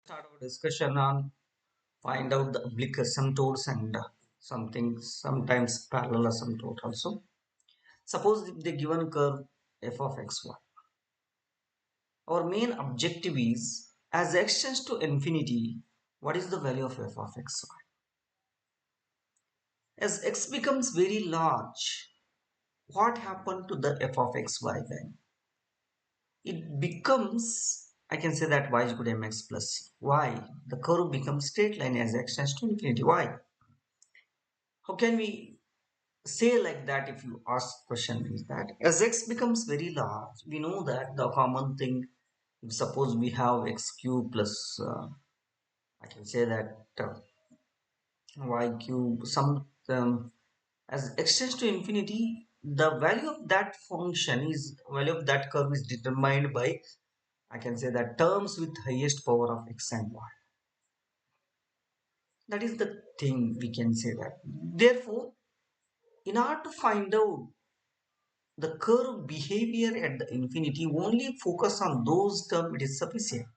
Start our discussion on find out the oblique asymptotes and something sometimes parallel asymptote also. Suppose if the given curve f of xy, our main objective is as x tends to infinity, what is the value of f of xy? As x becomes very large, what happened to the f of xy then? It becomes, I can say that y is equal to mx plus c. Why? The curve becomes straight line as x tends to infinity. Why? How can we say like that if you ask question is that as x becomes very large, we know that the common thing, if suppose we have x cube plus, I can say that y cube, some as x tends to infinity, the value of that function is value of that curve is determined by, I can say that terms with highest power of x and y. That is the thing we can say that. Therefore, in order to find out the curve behavior at the infinity, only focus on those terms, it is sufficient.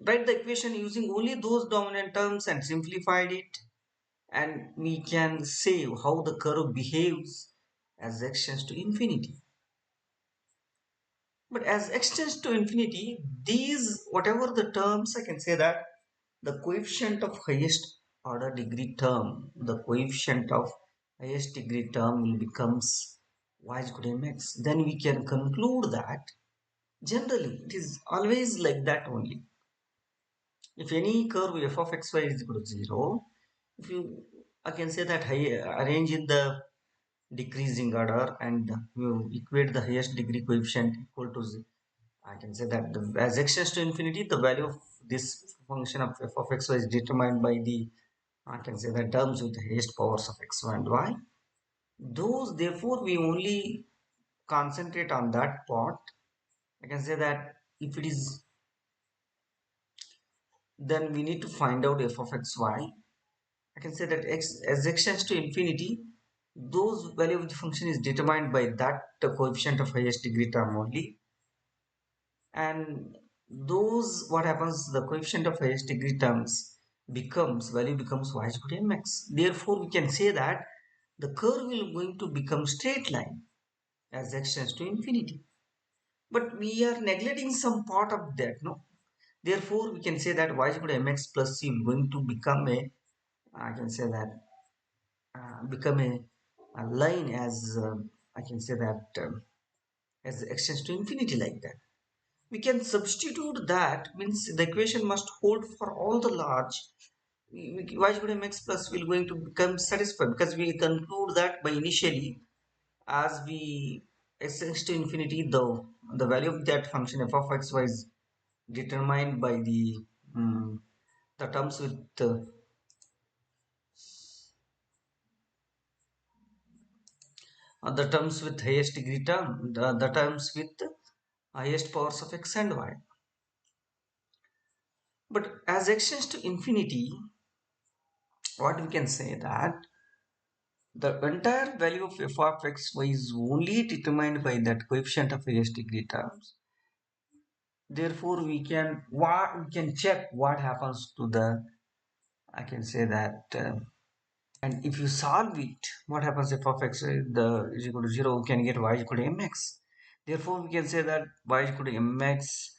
Write the equation using only those dominant terms and simplified it, and we can say how the curve behaves as x tends to infinity. But as x tends to infinity, these whatever the terms, I can say that the coefficient of highest order degree term, the coefficient of highest degree term will becomes y is equal to mx. Then we can conclude that generally it is always like that only. If any curve f of xy is equal to 0, if you, I can say that arrange in the decreasing order and you equate the highest degree coefficient equal to 0, I can say that as x tends to infinity, the value of this function of f of xy is determined by the, I can say that terms with the highest powers of x and y. Those, therefore, we only concentrate on that part. I can say that if it is, then we need to find out f of xy. I can say that x as x tends to infinity, those value of the function is determined by that coefficient of highest degree term only. And those, what happens, the coefficient of highest degree terms becomes, value becomes y is equal to mx. Therefore, we can say that the curve will going to become straight line as x tends to infinity. But we are neglecting some part of that, no? Therefore, we can say that y is equal to mx plus c will going to become a, I can say that become a line as I can say that as x tends to infinity like that. We can substitute that, means the equation must hold for all the large. Y is equal to mx plus will going to become satisfied because we conclude that by initially as we x tends to infinity, the value of that function f of x y is determined by um, the terms with the terms with highest degree term, the terms with highest powers of x and y. But as x tends to infinity, what we can say that the entire value of f of x y is only determined by that coefficient of highest degree terms. Therefore, we can check what happens to the, I can say that and if you solve it, what happens if of x is equal to 0, we can get y is equal to mx. Therefore, we can say that y is equal to mx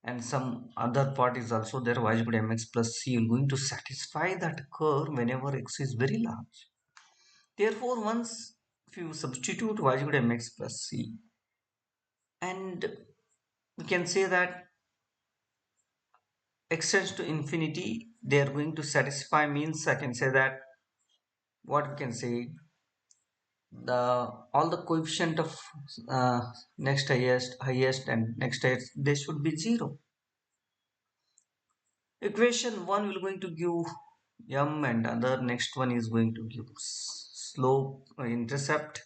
and some other part is also there, y is equal to mx plus c will going to satisfy that curve whenever x is very large. Therefore, once if you substitute y is equal to mx plus c, and we can say that x tends to infinity, they are going to satisfy, means I can say that what we can say, the all the coefficient of next highest and next highest, they should be 0. Equation 1 will going to give m and other next one is going to give slope intercept.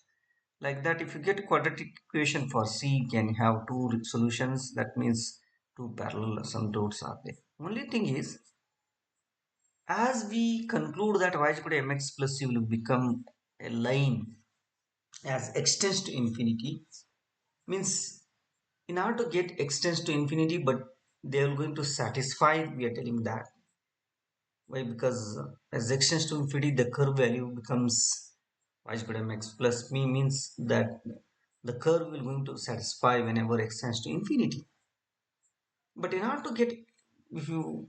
Like that, if you get quadratic equation for c, you can have two solutions. That means two parallel asymptotes are there. Only thing is, as we conclude that y is equal to mx plus c will become a line as x tends to infinity, means in order to get x tends to infinity, but they are going to satisfy, we are telling that. Why? Because as x tends to infinity, the curve value becomes y squared mx plus me, means that the curve will going to satisfy whenever x tends to infinity. But in order to get, if you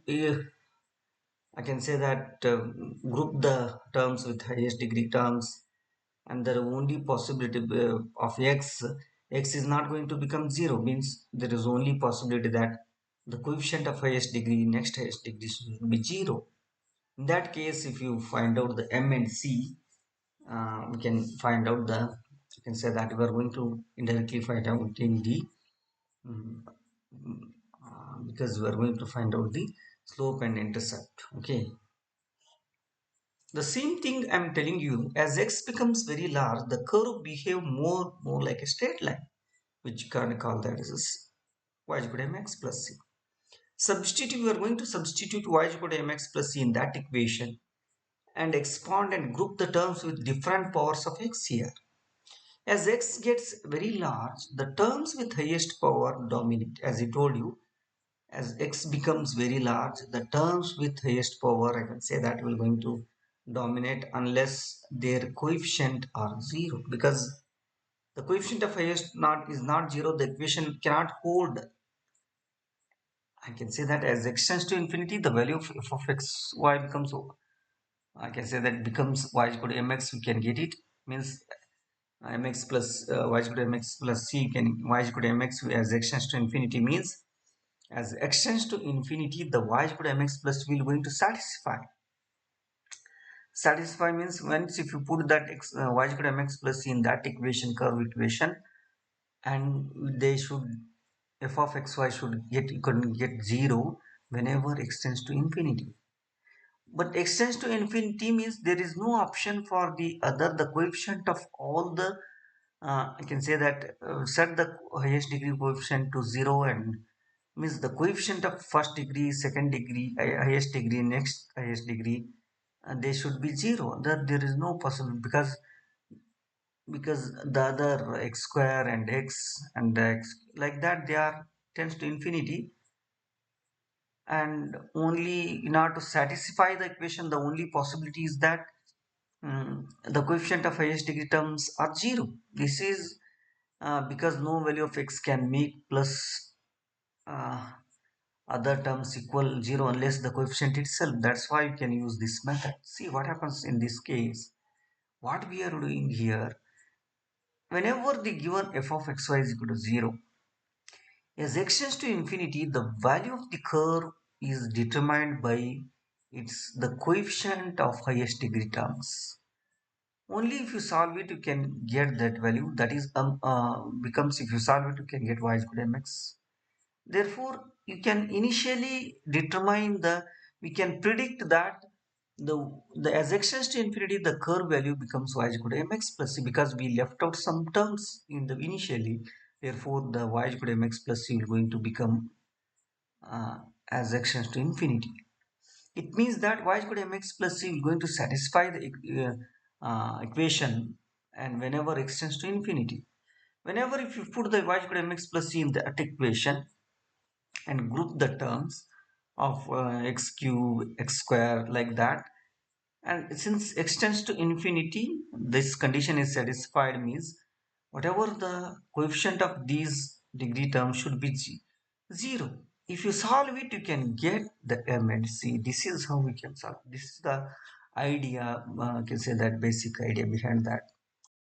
I can say that group the terms with highest degree terms, and the only possibility of x is not going to become 0, means there is only possibility that the coefficient of highest degree, next highest degree, should be 0. In that case, if you find out the m and c, we can find out the, you can say that we are going to indirectly find out in the mm, because we are going to find out the slope and intercept. Okay, the same thing I'm telling you, as x becomes very large, the curve behave more like a straight line, which you can call that as y equal to mx plus c. Substitute, we are going to substitute y equal to mx plus c in that equation and expand and group the terms with different powers of x here. As x gets very large, the terms with highest power dominate. As I told you, as x becomes very large, the terms with highest power, I can say that will going to dominate unless their coefficient are 0. Because the coefficient of highest not is not 0, the equation cannot hold. I can say that as x tends to infinity, the value of f of x y becomes, I can say that becomes y is equal to mx. We can get it, means mx plus y is equal to mx plus c, can y is equal to mx as x tends to infinity, means as x tends to infinity, the y is equal to mx plus will going to satisfy. Satisfy means once if you put that y is equal to mx plus c in that equation, curve equation, and they should, f of xy should get, you can get 0 whenever x tends to infinity. But x tends to infinity means there is no option for the other, the coefficient of all the, I can say that set the highest degree coefficient to 0, and means the coefficient of first degree, second degree, highest degree, next highest degree, they should be 0. That there is no possible, because the other x square and x and x like that, they are tends to infinity, and only in order to satisfy the equation, the only possibility is that the coefficient of highest degree terms are 0. This is because no value of x can make plus uh, other terms equal 0 unless the coefficient itself. That's why you can use this method. See what happens in this case. What we are doing here, whenever the given f of xy is equal to 0, as x tends to infinity, the value of the curve is determined by its the coefficient of highest degree terms. Only if you solve it, you can get that value. That is becomes, if you solve it, you can get y is equal to mx. Therefore, you can initially determine the, we can predict that the as x tends to infinity, the curve value becomes y is equal to mx plus c, because we left out some terms in the initially. Therefore, the y is equal to mx plus c is going to become as x tends to infinity. It means that y is equal to mx plus c is going to satisfy the equation, and whenever x tends to infinity. Whenever if you put the y is equal to mx plus c in that equation and group the terms of x cube, x square like that, and since x tends to infinity, this condition is satisfied, means whatever the coefficient of these degree terms should be 0. If you solve it, you can get the m and c. This is how we can solve. This is the idea, I can say that basic idea behind that.